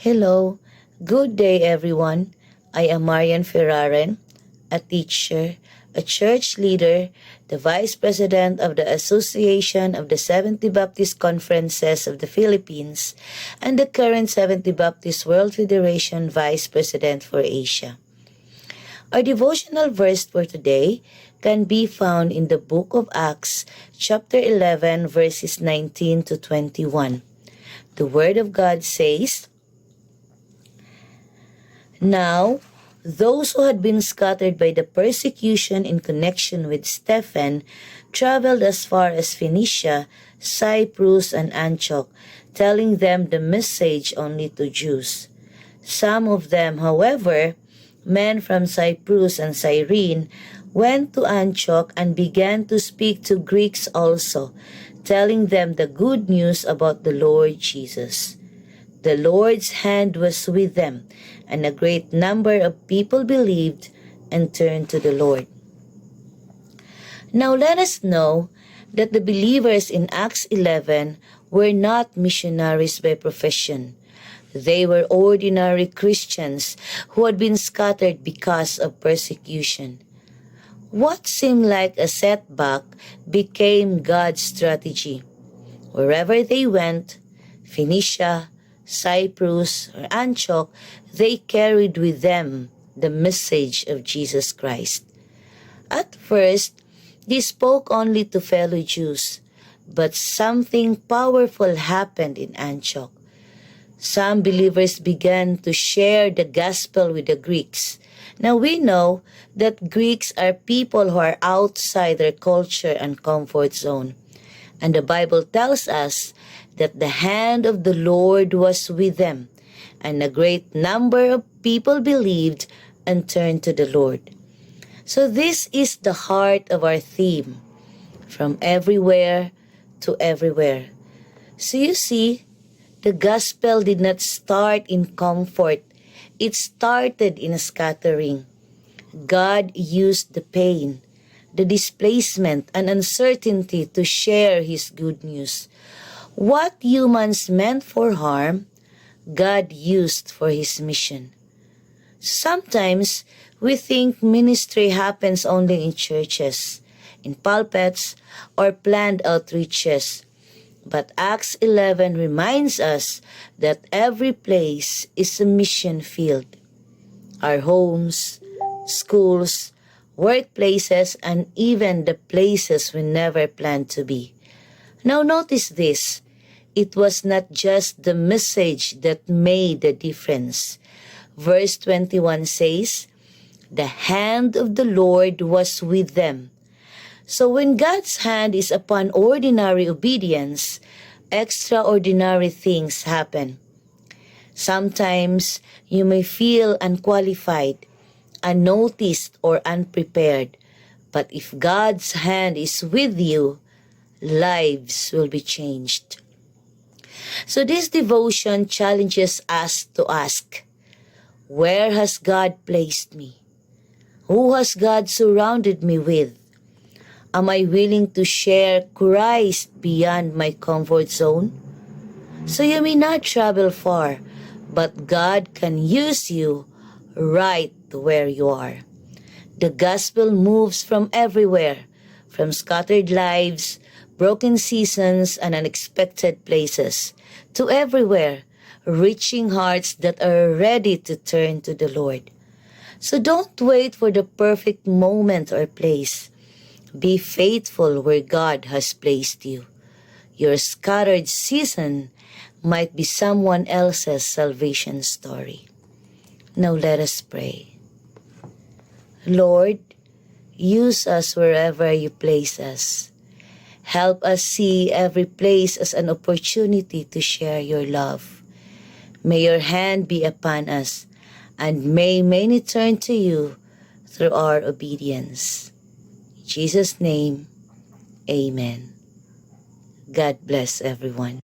Hello, good day everyone. I am Marian Ferraren, a teacher, a church leader, the Vice President of the Association of the Seventh-day Baptist Conferences of the Philippines, and the current Seventh-day Baptist World Federation Vice President for Asia. Our devotional verse for today can be found in the book of Acts, chapter 11, verses 19 to 21. The Word of God says, "Now, those who had been scattered by the persecution in connection with Stephen traveled as far as Phoenicia, Cyprus, and Antioch, telling them the message only to Jews. Some of them, however, men from Cyprus and Cyrene, went to Antioch and began to speak to Greeks also, telling them the good news about the Lord Jesus. The Lord's hand was with them, and a great number of people believed and turned to the Lord." Now let us know that the believers in Acts 11 were not missionaries by profession. They were ordinary Christians who had been scattered because of persecution. What seemed like a setback became God's strategy. Wherever they went, Phoenicia, Cyprus, or Antioch, they carried with them the message of Jesus Christ. At first, they spoke only to fellow Jews, but something powerful happened in Antioch. Some believers began to share the gospel with the Greeks. Now we know that Greeks are people who are outside their culture and comfort zone. And the Bible tells us that the hand of the Lord was with them, and a great number of people believed and turned to the Lord. So this is the heart of our theme, from everywhere to everywhere. So you see, the gospel did not start in comfort. It started in a scattering. God used the pain, the displacement, and uncertainty to share His good news. What humans meant for harm, God used for His mission. Sometimes we think ministry happens only in churches, in pulpits, or planned outreaches. But Acts 11 reminds us that every place is a mission field. Our homes, schools, workplaces, and even the places we never planned to be. Now notice this. It was not just the message that made the difference. Verse 21 says, "The hand of the Lord was with them." So when God's hand is upon ordinary obedience, extraordinary things happen. Sometimes you may feel unqualified, unnoticed, or unprepared. But if God's hand is with you, lives will be changed. So this devotion challenges us to ask, where has God placed me? Who has God surrounded me with? Am I willing to share Christ beyond my comfort zone? So you may not travel far, but God can use you right where you are. The gospel moves from everywhere, from scattered lives, broken seasons, and unexpected places, to everywhere, reaching hearts that are ready to turn to the Lord. So don't wait for the perfect moment or place. Be faithful where God has placed you. Your scattered season might be someone else's salvation story. Now let us pray. Lord, use us wherever you place us. Help us see every place as an opportunity to share your love. May your hand be upon us, and may many turn to you through our obedience. In Jesus' name, amen. God bless everyone.